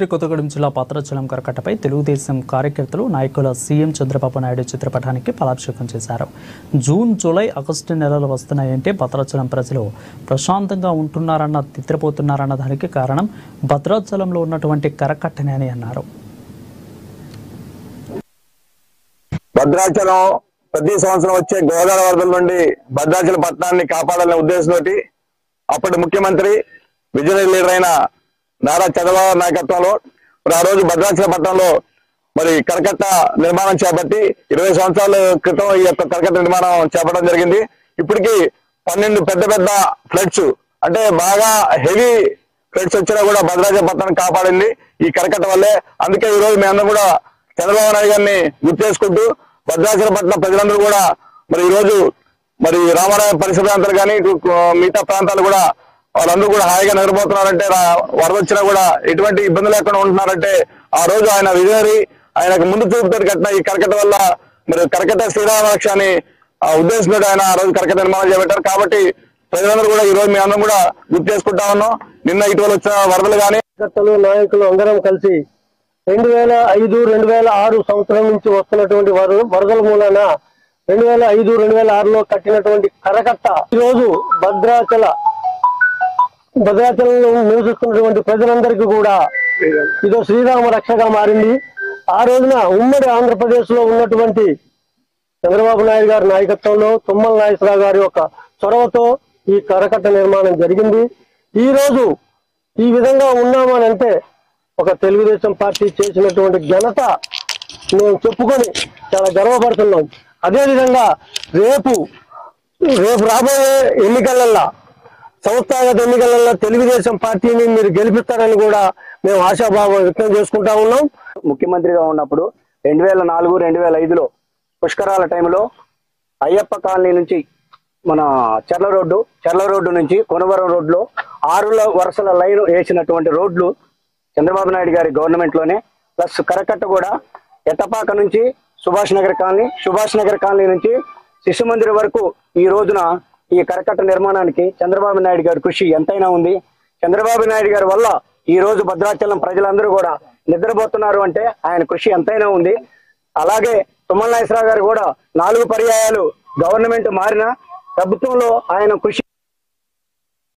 కొత్తగూడెం జిల్లా పాత్రాచలం కరకట్టపై తెలుగుదేశం కార్యకర్తలు నాయకుల సీఎం చంద్రబాబు నాయుడు చిత్రపటానికి పాలాభిషేకం చేశారు. జూన్, జూలై, ఆగస్టు నెలలు వస్తున్నాయంటే భద్రాచలం ప్రజలు ప్రశాంతంగా ఉంటున్నారన్న తిత్రపోతున్నారన్న దానికి కారణం భద్రాచలంలో ఉన్నటువంటి కరకట్టనే అని అన్నారు. భద్రాచలం ప్రతి సంవత్సరం వచ్చే గోదావరి వరదల నుండి భద్రాచలం పట్టణాన్ని కాపాడాలనే ఉద్దేశంతో అప్పటి ముఖ్యమంత్రి విజనరీ లీడర్ అయిన నారా చంద్రబాబు నాయకత్వంలో మరి ఆ రోజు భద్రాచలం పట్టణంలో మరి కరకట్ట నిర్మాణం చేపట్టి 20 సంవత్సరాల క్రితం ఈ యొక్క కరకట్ట నిర్మాణం చేపట్టడం జరిగింది. ఇప్పటికీ 12 పెద్ద పెద్ద ఫ్లడ్స్ అంటే బాగా హెవీ ఫ్లడ్స్ వచ్చినా కూడా భద్రాచలం పట్టణాన్ని కాపాడింది ఈ కరకట్ట వల్లే. అందుకే ఈ రోజు మేమందరం కూడా చంద్రబాబు నాయుడు గారిని గుర్తు చేసుకుంటూ భద్రాచలం పట్టణ ప్రజలందరూ కూడా మరి ఈ రోజు మరి రామారాయ పరిసర ప్రాంతాలు కానీ మిగతా ప్రాంతాలు కూడా వాళ్ళందరూ కూడా హాయిగా నిద్రపోతున్నారంటే, వరద వచ్చినా కూడా ఎటువంటి ఇబ్బంది లేకుండా ఉంటున్నారంటే ఆ రోజు ఆయన విజనరీ ఆయనకు ముందు చూపుతో కట్టిన ఈ కరకట్ట వల్ల మరి కరకట్ట శ్రీరామ రక్ష అని ఉద్దేశంతో ఆయన ఆ రోజు కరకట్ట నిర్మాణం చేపట్టారు. కాబట్టి ప్రజలందరూ కూడా ఈ రోజు మీ అందరం కూడా గుర్తు చేసుకుంటా ఉన్నాం. నిన్న ఇటీవల వచ్చిన వరదలు కానీ నాయకులు అందరం కలిసి 2005-2006 సంవత్సరం నుంచి వస్తున్నటువంటి వరదల మూలన 2005-2006లో కట్టినటువంటి కరకట్ట ఈరోజు భద్రాచలంలో నివసిస్తున్నటువంటి ప్రజలందరికీ కూడా ఇదో శ్రీరామ రక్షగా మారింది. ఆ రోజున ఉమ్మడి ఆంధ్రప్రదేశ్ లో ఉన్నటువంటి చంద్రబాబు నాయుడు గారి నాయకత్వంలో తుమ్మల నాగేశ్వరరావు గారి యొక్క చొరవతో ఈ కరకట్ట నిర్మాణం జరిగింది. ఈ రోజు ఈ విధంగా ఉన్నామనంటే ఒక తెలుగుదేశం పార్టీ చేసినటువంటి ఘనత మేము చెప్పుకొని చాలా గర్వపడుతున్నాం. అదేవిధంగా రేపు రాబోయే ఎన్నికలలో సంస్థాగత ఎన్నికలలో తెలుగుదేశం పార్టీని మీరు గెలిపిస్తారని కూడా మేము ఆశాభావం వ్యక్తం చేసుకుంటా ఉన్నాం. ముఖ్యమంత్రిగా ఉన్నప్పుడు 2004-2005లో పుష్కరాల టైంలో అయ్యప్ప కాలనీ నుంచి మన చర్ల రోడ్డు నుంచి కొనవరం రోడ్లో 6 వరుసల లైన్ వేసినటువంటి రోడ్లు చంద్రబాబు నాయుడు గారి గవర్నమెంట్ లోనే. ప్లస్ కరకట్ట కూడా ఎట్టపాక నుంచి సుభాష్ నగర్ కాలనీ నుంచి శిశు మందిర్ వరకు ఈ రోజున ఈ కరకట్ట నిర్మాణానికి చంద్రబాబు నాయుడు గారి కృషి ఎంతైనా ఉంది. చంద్రబాబు నాయుడు గారి వల్ల ఈ రోజు భద్రాచలం ప్రజలందరూ కూడా నిద్రపోతున్నారు అంటే ఆయన కృషి ఎంతైనా ఉంది. అలాగే తుమ్మల నాగేశ్వరరావు గారు కూడా 4 పర్యాయాలు గవర్నమెంట్ మారిన ప్రభుత్వంలో ఆయన కృషి